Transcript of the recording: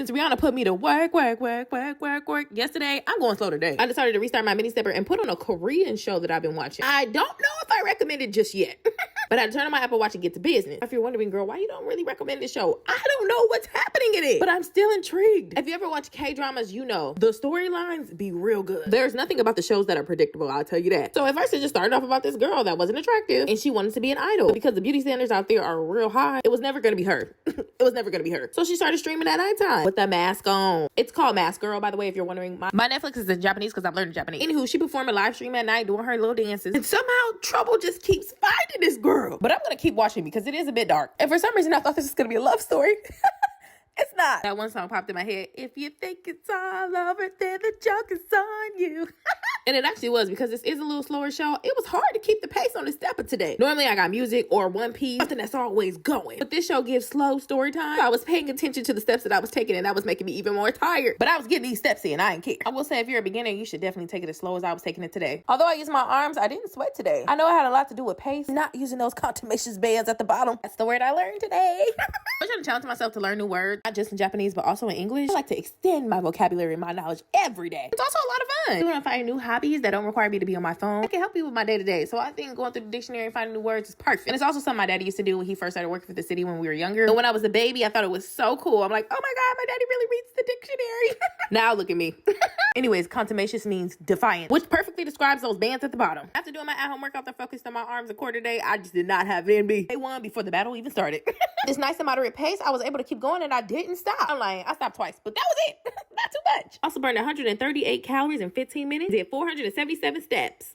Since Rihanna put me to work yesterday, I'm going slow today. I decided to restart my mini stepper and put on a Korean show that I've been watching. I don't know if I recommend it just yet. But I turn on my Apple Watch and get to business. If you're wondering, girl, why you don't really recommend this show? I don't know what's happening in it, but I'm still intrigued. If you ever watch K-dramas, you know the storylines be real good. There's nothing about the shows that are predictable, I'll tell you that. So at first it just started off about this girl that wasn't attractive and she wanted to be an idol. But because the beauty standards out there are real high, it was never gonna be her. It was never gonna be her. So she started streaming at nighttime with the mask on. It's called Mask Girl, by the way, if you're wondering. My Netflix is in Japanese because I've learned Japanese. Anywho, she performed a live stream at night doing her little dances. And somehow trouble just keeps finding this girl. But I'm gonna keep watching because it is a bit dark. And for some reason, I thought this was gonna be a love story. It's not. That one song popped in my head. If you think it's all over, then the joke is on you. And it actually was, because this is a little slower show. It was hard to keep the pace on the stepper today. Normally I got music or one piece, something that's always going. But this show gives slow story time. So I was paying attention to the steps that I was taking, and that was making me even more tired. But I was getting these steps in. I didn't care. I will say, if you're a beginner, you should definitely take it as slow as I was taking it today. Although I used my arms, I didn't sweat today. I know it had a lot to do with pace, not using those contumacious bands at the bottom. That's the word I learned today. I'm trying to challenge myself to learn new words, not just in Japanese, but also in English. I like to extend my vocabulary and my knowledge every day. It's also a lot of fun. You want to find new hobbies that don't require me to be on my phone. It can help you with my day-to-day. So I think going through the dictionary and finding new words is perfect. And it's also something my daddy used to do when he first started working for the city when we were younger. And when I was a baby, I thought it was so cool. I'm like, oh my God, my daddy really reads the dictionary. Now look at me. Anyways, contumacious means defiant, which perfectly describes those bands at the bottom. After doing my at-home workout that focused on my arms a quarter day, I just did not have it in me. They won before the battle even started. This nice and moderate pace, I was able to keep going and I didn't stop. I'm lying, I stopped twice, but that was it. Not too much. Also burned 138 calories in 15 minutes, did 477 steps.